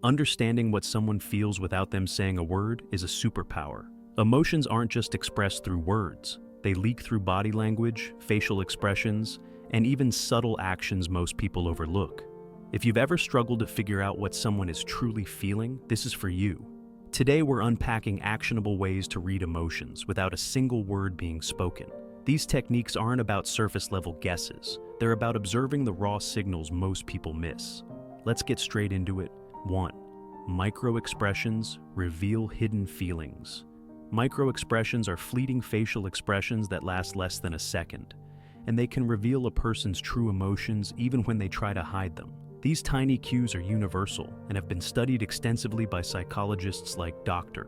Understanding what someone feels without them saying a word is a superpower. Emotions aren't just expressed through words. They leak through body language, facial expressions, and even subtle actions most people overlook. If you've ever struggled to figure out what someone is truly feeling, this is for you. Today we're unpacking actionable ways to read emotions without a single word being spoken. These techniques aren't about surface-level guesses. They're about observing the raw signals most people miss. Let's get straight into it. 1. Microexpressions reveal hidden feelings. Microexpressions are fleeting facial expressions that last less than a second, and they can reveal a person's true emotions even when they try to hide them. These tiny cues are universal and have been studied extensively by psychologists like Dr.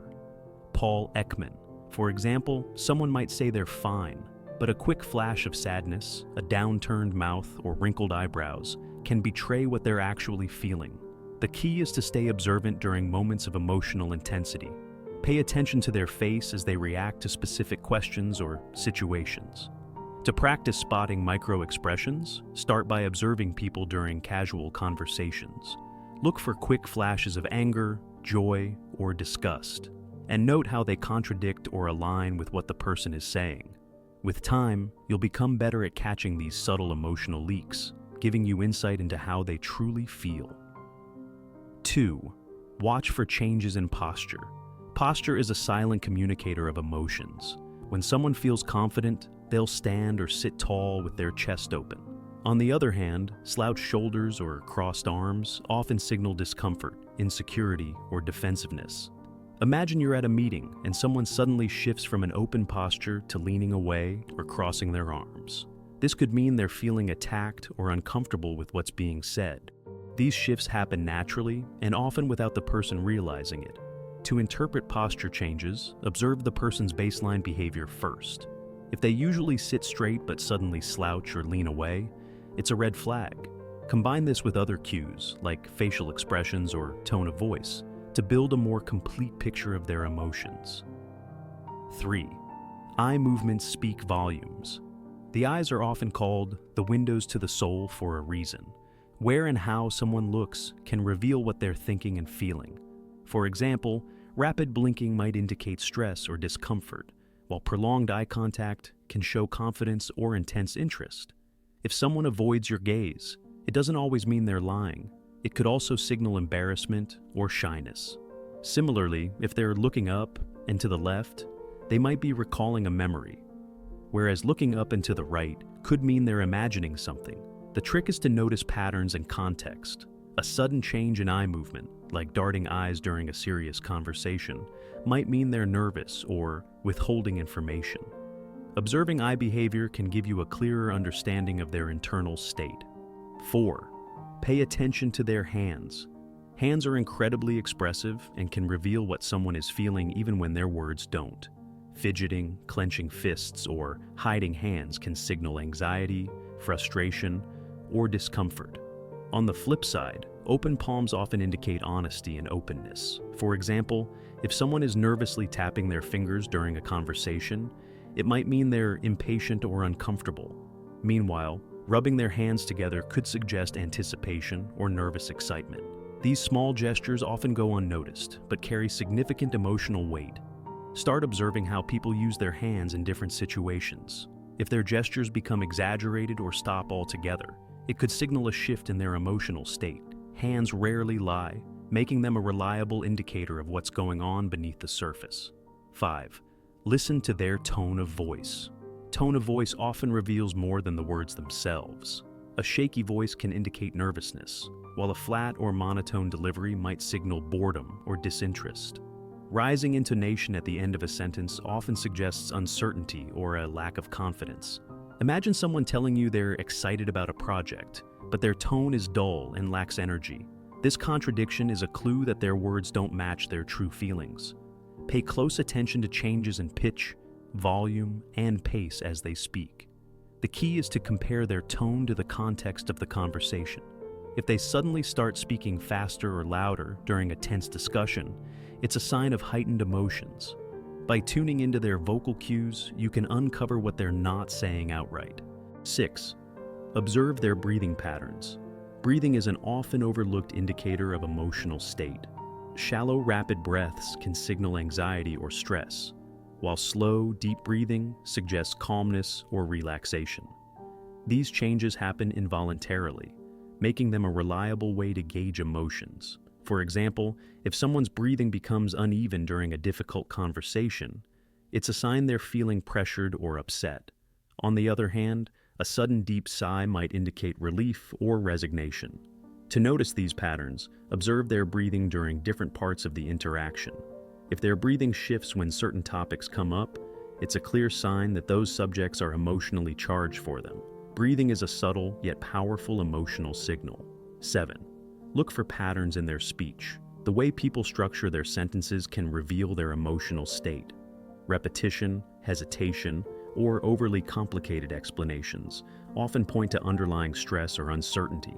Paul Ekman. For example, someone might say they're fine, but a quick flash of sadness, a downturned mouth, or wrinkled eyebrows can betray what they're actually feeling. The key is to stay observant during moments of emotional intensity. Pay attention to their face as they react to specific questions or situations. To practice spotting microexpressions, start by observing people during casual conversations. Look for quick flashes of anger, joy, or disgust, and note how they contradict or align with what the person is saying. With time, you'll become better at catching these subtle emotional leaks, giving you insight into how they truly feel. 2. Watch for changes in posture. Posture is a silent communicator of emotions. When someone feels confident, they'll stand or sit tall with their chest open. On the other hand, slouched shoulders or crossed arms often signal discomfort, insecurity, or defensiveness. Imagine you're at a meeting and someone suddenly shifts from an open posture to leaning away or crossing their arms. This could mean they're feeling attacked or uncomfortable with what's being said. These shifts happen naturally and often without the person realizing it. To interpret posture changes, observe the person's baseline behavior first. If they usually sit straight but suddenly slouch or lean away, it's a red flag. Combine this with other cues, like facial expressions or tone of voice, to build a more complete picture of their emotions. 3. Eye movements speak volumes. The eyes are often called the windows to the soul for a reason. Where and how someone looks can reveal what they're thinking and feeling. For example, rapid blinking might indicate stress or discomfort, while prolonged eye contact can show confidence or intense interest. If someone avoids your gaze, it doesn't always mean they're lying. It could also signal embarrassment or shyness. Similarly, if they're looking up and to the left, they might be recalling a memory, whereas looking up and to the right could mean they're imagining something. The trick is to notice patterns and context. A sudden change in eye movement, like darting eyes during a serious conversation, might mean they're nervous or withholding information. Observing eye behavior can give you a clearer understanding of their internal state. 4. Pay attention to their hands. Hands are incredibly expressive and can reveal what someone is feeling even when their words don't. Fidgeting, clenching fists, or hiding hands can signal anxiety, frustration, or discomfort. On the flip side, open palms often indicate honesty and openness. For example, if someone is nervously tapping their fingers during a conversation, it might mean they're impatient or uncomfortable. Meanwhile, rubbing their hands together could suggest anticipation or nervous excitement. These small gestures often go unnoticed, but carry significant emotional weight. Start observing how people use their hands in different situations. If their gestures become exaggerated or stop altogether, it could signal a shift in their emotional state. Hands rarely lie, making them a reliable indicator of what's going on beneath the surface. 5. Listen to their tone of voice. Tone of voice often reveals more than the words themselves. A shaky voice can indicate nervousness, while a flat or monotone delivery might signal boredom or disinterest. Rising intonation at the end of a sentence often suggests uncertainty or a lack of confidence. Imagine someone telling you they're excited about a project, but their tone is dull and lacks energy. This contradiction is a clue that their words don't match their true feelings. Pay close attention to changes in pitch, volume, and pace as they speak. The key is to compare their tone to the context of the conversation. If they suddenly start speaking faster or louder during a tense discussion, it's a sign of heightened emotions. By tuning into their vocal cues, you can uncover what they're not saying outright. 6. Observe their breathing patterns. Breathing is an often overlooked indicator of emotional state. Shallow, rapid breaths can signal anxiety or stress, while slow, deep breathing suggests calmness or relaxation. These changes happen involuntarily, making them a reliable way to gauge emotions. For example, if someone's breathing becomes uneven during a difficult conversation, it's a sign they're feeling pressured or upset. On the other hand, a sudden deep sigh might indicate relief or resignation. To notice these patterns, observe their breathing during different parts of the interaction. If their breathing shifts when certain topics come up, it's a clear sign that those subjects are emotionally charged for them. Breathing is a subtle yet powerful emotional signal. 7. Look for patterns in their speech. The way people structure their sentences can reveal their emotional state. Repetition, hesitation, or overly complicated explanations often point to underlying stress or uncertainty.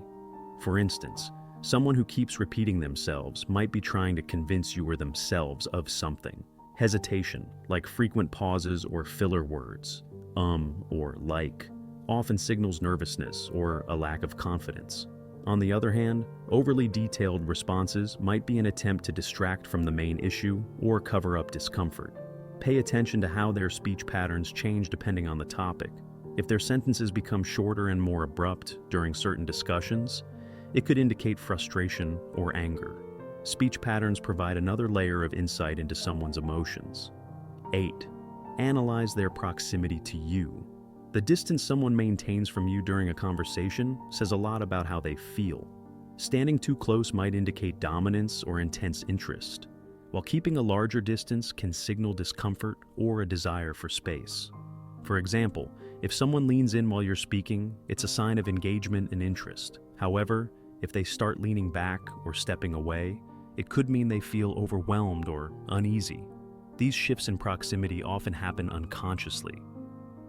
For instance, someone who keeps repeating themselves might be trying to convince you or themselves of something. Hesitation, like frequent pauses or filler words, or like, often signals nervousness or a lack of confidence. On the other hand, overly detailed responses might be an attempt to distract from the main issue or cover up discomfort. Pay attention to how their speech patterns change depending on the topic. If their sentences become shorter and more abrupt during certain discussions, it could indicate frustration or anger. Speech patterns provide another layer of insight into someone's emotions. 8. Analyze their proximity to you. The distance someone maintains from you during a conversation says a lot about how they feel. Standing too close might indicate dominance or intense interest, while keeping a larger distance can signal discomfort or a desire for space. For example, if someone leans in while you're speaking, it's a sign of engagement and interest. However, if they start leaning back or stepping away, it could mean they feel overwhelmed or uneasy. These shifts in proximity often happen unconsciously.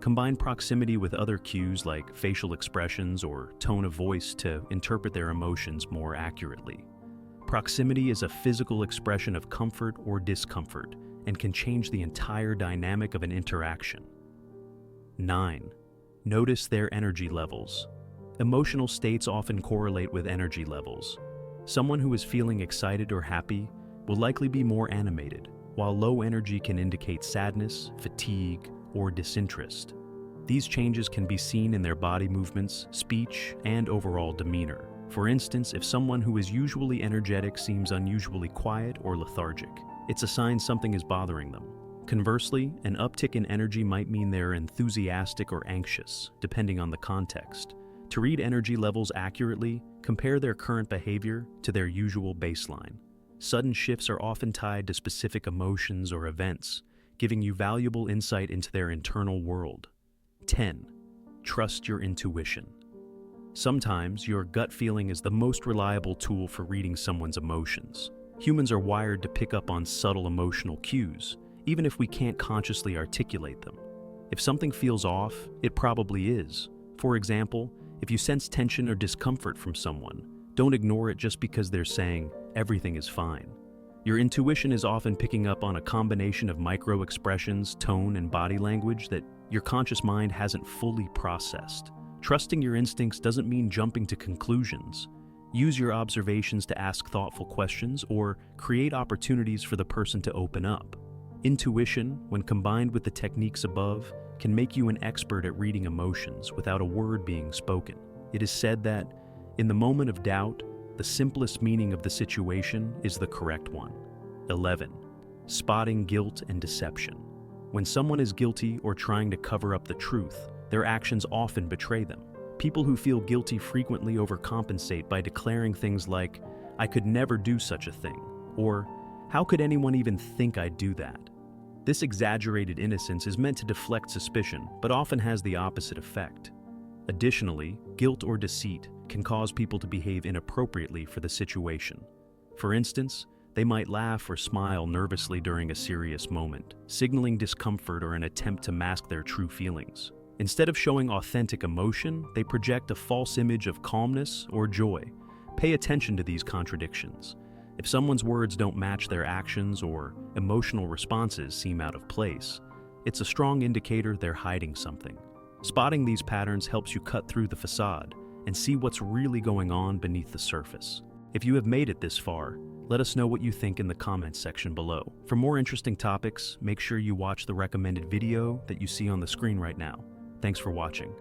Combine proximity with other cues like facial expressions or tone of voice to interpret their emotions more accurately. Proximity is a physical expression of comfort or discomfort and can change the entire dynamic of an interaction. 9. Notice their energy levels. Emotional states often correlate with energy levels. Someone who is feeling excited or happy will likely be more animated, while low energy can indicate sadness, fatigue, or disinterest. These changes can be seen in their body movements, speech, and overall demeanor. For instance, if someone who is usually energetic seems unusually quiet or lethargic, it's a sign something is bothering them. Conversely, an uptick in energy might mean they're enthusiastic or anxious, depending on the context. To read energy levels accurately, compare their current behavior to their usual baseline. Sudden shifts are often tied to specific emotions or events, giving you valuable insight into their internal world. 10. Trust your intuition. Sometimes your gut feeling is the most reliable tool for reading someone's emotions. Humans are wired to pick up on subtle emotional cues, even if we can't consciously articulate them. If something feels off, it probably is. For example, if you sense tension or discomfort from someone, don't ignore it just because they're saying, "Everything is fine." Your intuition is often picking up on a combination of microexpressions, tone, and body language that your conscious mind hasn't fully processed. Trusting your instincts doesn't mean jumping to conclusions. Use your observations to ask thoughtful questions or create opportunities for the person to open up. Intuition, when combined with the techniques above, can make you an expert at reading emotions without a word being spoken. It is said that, in the moment of doubt, the simplest meaning of the situation is the correct one. 11. Spotting guilt and deception. When someone is guilty or trying to cover up the truth, their actions often betray them. People who feel guilty frequently overcompensate by declaring things like, "I could never do such a thing," or "How could anyone even think I'd do that?" This exaggerated innocence is meant to deflect suspicion, but often has the opposite effect. Additionally, guilt or deceit can cause people to behave inappropriately for the situation. For instance, they might laugh or smile nervously during a serious moment, signaling discomfort or an attempt to mask their true feelings. Instead of showing authentic emotion, they project a false image of calmness or joy. Pay attention to these contradictions. If someone's words don't match their actions or emotional responses seem out of place, it's a strong indicator they're hiding something. Spotting these patterns helps you cut through the facade and see what's really going on beneath the surface. If you have made it this far, let us know what you think in the comments section below. For more interesting topics, make sure you watch the recommended video that you see on the screen right now. Thanks for watching.